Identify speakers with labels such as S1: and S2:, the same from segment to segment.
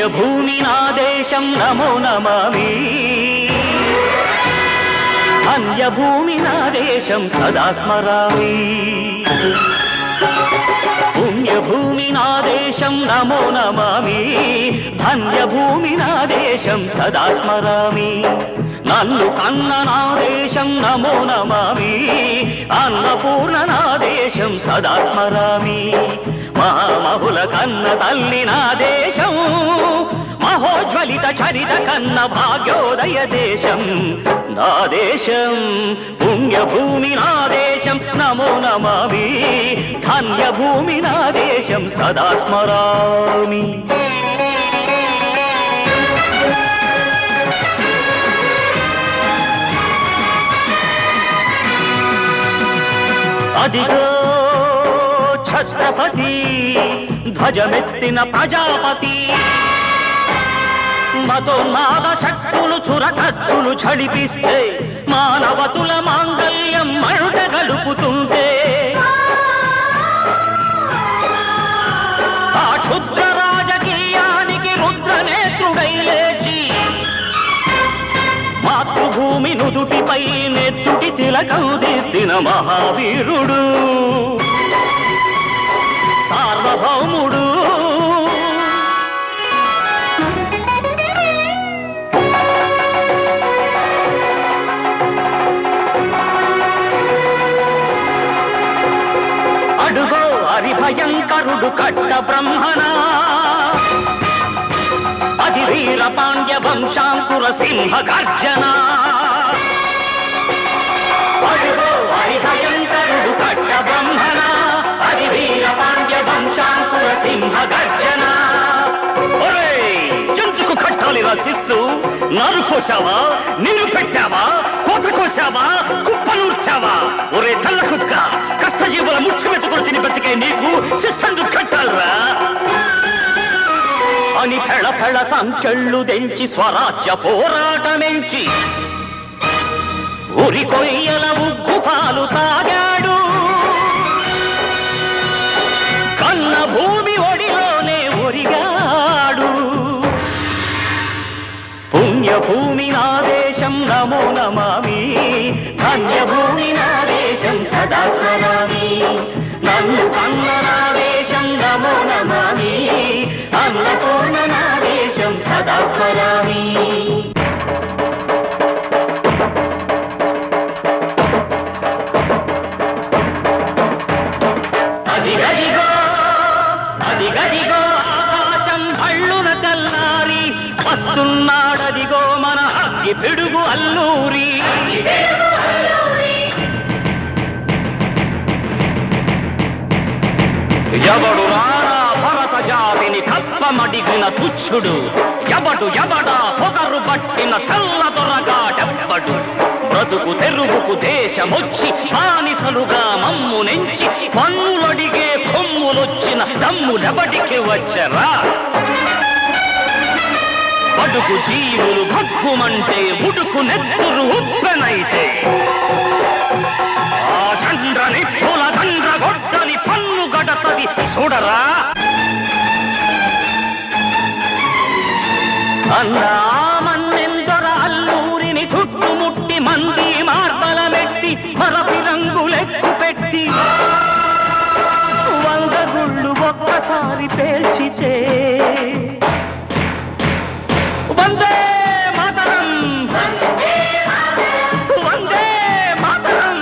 S1: పుణ్యభూమి నా దేశం నమో నమామి ధన్యభూమి నా దేశం సదా స్మరామి పుణ్యభూమి నా దేశం నమో నమామి ధన్యభూమి నా దేశం సదా స్మరామి నన్ను కన్న నా దేశం నమో నమామి అన్నపూర్ణ నా దేశం సదా స్మరామి మహామహుల కన్న తల్లి నా దేశం మహోజ్వలిత చరిత కన్న భాగ్యోదయ దేశం నా దేశం పుణ్యభూమి నా దేశం నమో నమామి ధన్యభూమి నా దేశం సదా స్మరామి అదిగో ఛత్రపతి ధ్వజమెత్తిన ప్రజాపతి మతోన్మాద శక్తులు చురకత్తులు ఝడిపిస్తే మానవతుల మాంగల్యం మరుట గలుపుతుంటే ఆ క్షుద్ర రాజకీయానికి రుద్రనేత్రుడై లేచి మాతృభూమి నుదుటిపై నెత్తుటి తిలకం దిద్దిన మహావీరుడు సార్వభౌముడు అడుగో హరిభయంకరుడు కట్ట బ్రహ్మణ అది వీర పాండ్య వంశాంకుర సింహ గర్జన అడుగో హరిభయంకరుడు కట్ట బ్రహ్మణ అది వీర పాండ్య వంశాంకుర సింహ గర్జన జంతుకు కట్టాలి రచిస్తూ నారు కోసావా నీరు పెట్టావా కోత కోసావా కుప్పనూర్చావా ఒరే తల్ల కుక్క కష్టజీవుల ముఖ్యమెతుకులు తిని బతికే నీకు శిస్తందు కట్టాలరా అని ఫెళ ఫెళ సంఖ్యళ్ళు దెంచి స్వరాజ్య పోరాటమెంచి ఉరి కొయ్యల ఉగ్గు పాలు తాగాడు కన్న భూమి ఒడిలోనే ఒరిగాడు పుణ్యభూమి నా దేశం నమో నమామి ధన్యభూమి నా దేశం సదా స్మరామి నన్ను కన్న నా దేశం నమో నమామి అన్నపూర్ణ నా దేశం సదా స్మరామి అదిగదిగో ఆకాశం భళ్ళున తెల్లారి వస్తున్నాడదిగో మన అగ్గి పిడుగు అల్లూరి ఎవడు రారా భరత జాతిని కప్పమడిగిన తుచ్చుడు ఎవడా పొగరు పట్టిన చల్ల దొరగాడెవ్వడు బ్రతుకు తెరువుకు దేశమొచ్చి బానిసలుగా మమ్ము నెంచి పన్నులడిగే కొమ్ములొచ్చిన దమ్ములెబడికి వచ్చరా బడుగు జీవులు భగ్గుమంటే ఉడుకు నెత్తురు ఉప్పెనైతే ఆ చంద్ర నిప్పుల దండ్ర గొడ్డలి పన్ను గడతది చూడరా అన్నా మన్నెందొర అల్లూరిని చుట్టుముట్టి మంది మార్బలమెట్టి మరపి రంగులెక్కు పెట్టి 100 గుళ్ళు ఒక్కసారి పేల్చితే వందే మాతరం వందే మాతరం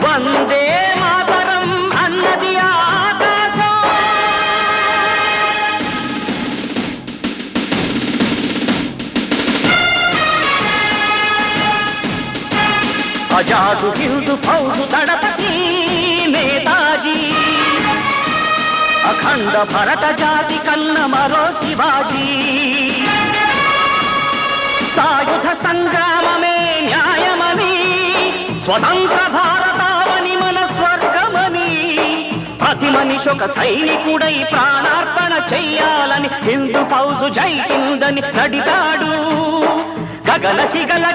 S1: వందే మాతరం అన్నది ఆకాశం ఆజాదు హిందూ ఫౌజు దళపతి నేతాజీ అఖండ భరత జాతి కన్న మరో శివాజీ సాయుధ సంగ్రామమే న్యాయమని స్వతంత్ర భారతావని మన స్వర్గమని ప్రతి మనిషి ఒక సైనికుడై ప్రాణార్పణ చెయ్యాలని హిందూ ఫౌజు జై హిందని నడిగాడు గగన సిగల